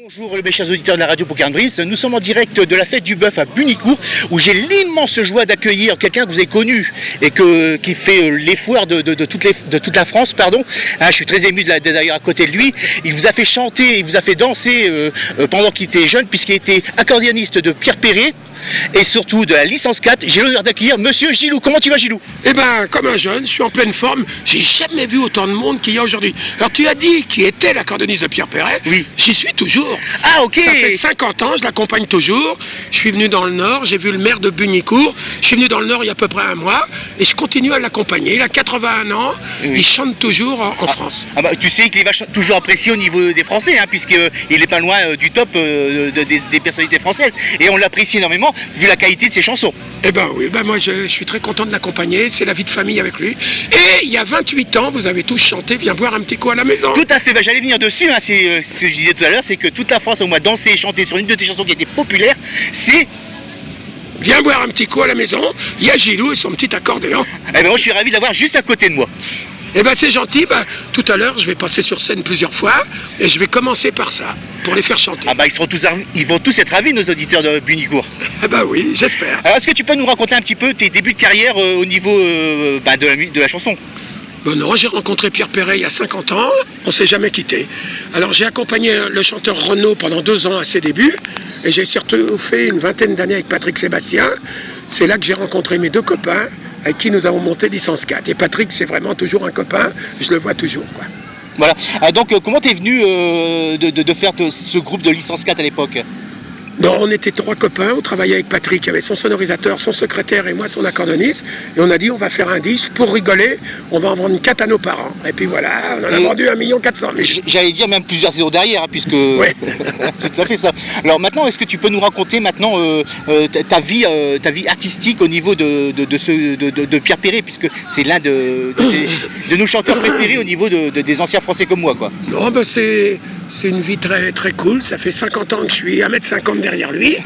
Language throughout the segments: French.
Bonjour mes chers auditeurs de la radio Poker & Brims, nous sommes en direct de la fête du bœuf à Bunicourt où j'ai l'immense joie d'accueillir quelqu'un que vous avez connu et qui fait les foires de toute la France, pardon. Je suis très ému d'ailleurs à côté de lui. Il vous a fait chanter, il vous a fait danser pendant qu'il était jeune puisqu'il était accordéoniste de Pierre Perret et surtout de la licence 4. J'ai l'honneur d'accueillir Monsieur Gilou. Comment tu vas, Gilou? Eh ben, comme un jeune, je suis en pleine forme. J'ai jamais vu autant de monde qu'il y a aujourd'hui. Alors tu as dit qui était l'accordéoniste de Pierre Perret. Oui. J'y suis toujours. Ah ok. Ça fait 50 ans, je l'accompagne toujours. Je suis venu dans le Nord, j'ai vu le maire de Bunicourt. Je suis venu dans le Nord il y a à peu près un mois et je continue à l'accompagner. Il a 81 ans, oui. Il chante toujours en France. Ah bah, tu sais qu'il va toujours apprécié au niveau des Français, hein, puisqu'il est pas loin du top des personnalités françaises. Et on l'apprécie énormément vu la qualité de ses chansons. Eh ben oui, moi je suis très content de l'accompagner. C'est la vie de famille avec lui. Et il y a 28 ans, vous avez tous chanté Viens boire un petit coup à la maison. Tout à fait, j'allais venir dessus, hein, c'est ce que je disais tout à l'heure, c'est que toute la France au moins danser et chanter sur une de tes chansons qui était populaire, c'est Viens boire un petit coup à la maison. Il y a Gilou et son petit accordéon. Eh ben moi je suis ravi de l'avoir juste à côté de moi. Eh ben c'est gentil, tout à l'heure je vais passer sur scène plusieurs fois et je vais commencer par ça, pour les faire chanter. Ah bah ils vont tous être ravis, nos auditeurs de Bunicourt. Ah bah oui, j'espère. Alors est-ce que tu peux nous raconter un petit peu tes débuts de carrière au niveau de la chanson? Bon non, j'ai rencontré Pierre Perret il y a 50 ans, on ne s'est jamais quitté. Alors j'ai accompagné le chanteur Renaud pendant 2 ans à ses débuts et j'ai surtout fait une vingtaine d'années avec Patrick Sébastien. C'est là que j'ai rencontré mes 2 copains avec qui nous avons monté licence 4. Et Patrick, c'est vraiment toujours un copain, je le vois toujours, quoi. Voilà. Donc comment t'es venu de faire ce groupe de licence 4 à l'époque? Non, on était 3 copains, on travaillait avec Patrick, il y avait son sonorisateur, son secrétaire et moi son accordoniste. Et on a dit on va faire un disque, pour rigoler, on va en vendre 4 à nos parents. Et puis voilà, on en a vendu 1 400 000. J'allais dire même plusieurs zéros derrière, hein, puisque ouais. C'est tout à fait ça. Alors maintenant, est-ce que tu peux nous raconter maintenant ta vie artistique au niveau de Pierre Perret, puisque c'est l'un de nos chanteurs préférés au niveau des anciens Français comme moi, quoi. Non, c'est une vie très, très cool. Ça fait 50 ans que je suis 1m50 derrière lui.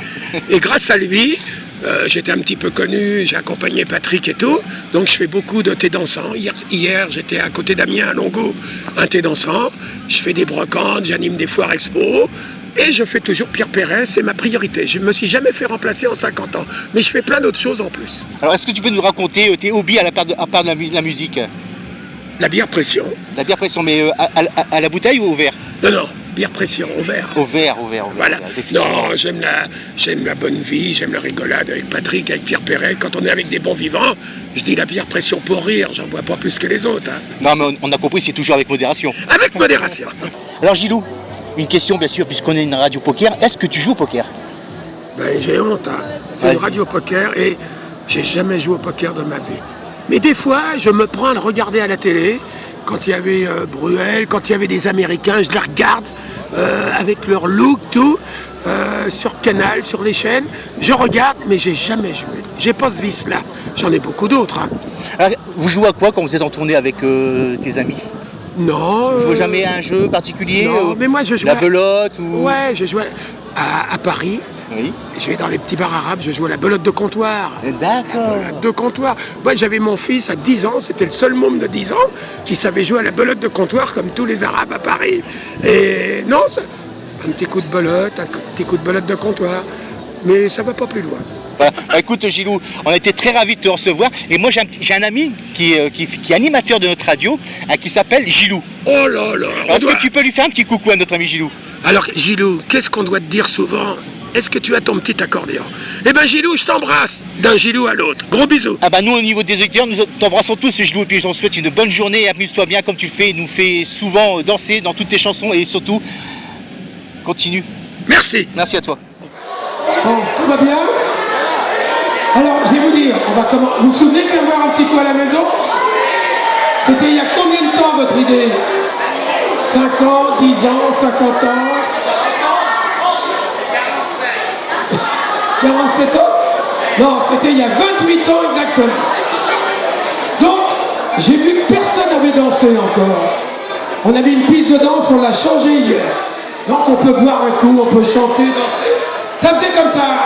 Et grâce à lui, j'étais un petit peu connu, j'ai accompagné Patrick et tout. Donc je fais beaucoup de thé dansant. Hier j'étais à côté d'Amiens à Longo, un thé dansant. Je fais des brocantes, j'anime des foires expo. Et je fais toujours Pierre Perret, c'est ma priorité. Je ne me suis jamais fait remplacer en 50 ans. Mais je fais plein d'autres choses en plus. Alors est-ce que tu peux nous raconter tes hobbies à part de la musique? La bière pression. La bière pression, mais à la bouteille ou au verre? Non, bière pression, au verre. Au verre. Voilà. Non, j'aime la bonne vie, j'aime la rigolade avec Patrick, avec Pierre Perret. Quand on est avec des bons vivants, je dis la bière pression pour rire, j'en bois pas plus que les autres. Hein. Non, mais on a compris, c'est toujours avec modération. Avec modération. Alors Gilou, une question bien sûr, puisqu'on est une radio poker, est-ce que tu joues au poker? Ben j'ai honte, hein. C'est une radio poker et j'ai jamais joué au poker de ma vie. Mais des fois, je me prends à le regarder à la télé, quand il y avait Bruel, quand il y avait des Américains, je les regarde avec leur look, tout, sur Canal, sur les chaînes. Je regarde, mais j'ai jamais joué. J'ai pas ce vice-là. J'en ai beaucoup d'autres. Hein. Alors, vous jouez à quoi quand vous êtes en tournée avec tes amis? Non. Vous jouez jamais à un jeu particulier? Non, mais moi je joue. La belote ou... Ouais, je joue à Paris. Oui. Je vais dans les petits bars arabes, je joue à la belote de comptoir. D'accord. La belote de comptoir. Moi j'avais mon fils à 10 ans, c'était le seul môme de 10 ans qui savait jouer à la belote de comptoir comme tous les arabes à Paris. Et non, un petit coup de belote, un petit coup de belote de comptoir. Mais ça va pas plus loin. Voilà. Écoute Gilou, on a été très ravis de te recevoir et moi j'ai un ami qui est animateur de notre radio qui s'appelle Gilou. Oh là là. Est-ce que tu peux lui faire un petit coucou à notre ami Gilou? Alors Gilou, qu'est-ce qu'on doit te dire souvent? Est-ce que tu as ton petit accordéon? Eh ben Gilou, je t'embrasse d'un Gilou à l'autre. Gros bisous. Ah bah nous au niveau des auditeurs, nous t'embrassons tous Gilou et puis on te souhaite une bonne journée et amuse-toi bien comme tu le fais, nous fais souvent danser dans toutes tes chansons et surtout continue. Merci. Merci à toi. Bon, tout va bien? Alors, je vais vous dire, vous vous souvenez de boire un petit coup à la maison? C'était il y a combien de temps votre idée? 5 ans, 10 ans, 50 ans? 47 ans? Non, c'était il y a 28 ans exactement. Donc, j'ai vu que personne n'avait dansé encore. On avait une piste de danse, on l'a changée hier. Donc on peut boire un coup, on peut chanter, danser. Ça faisait comme ça.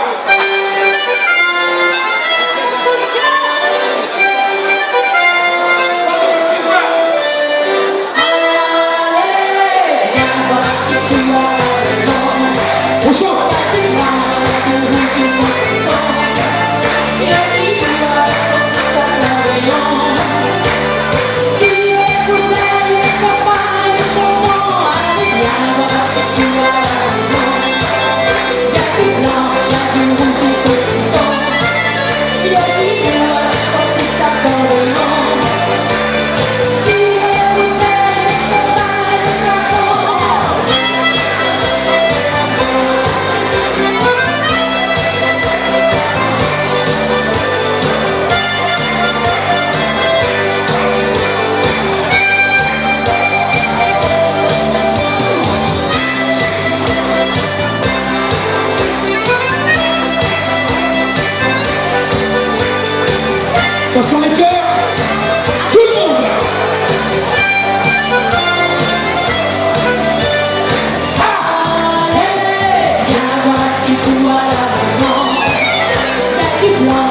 moi.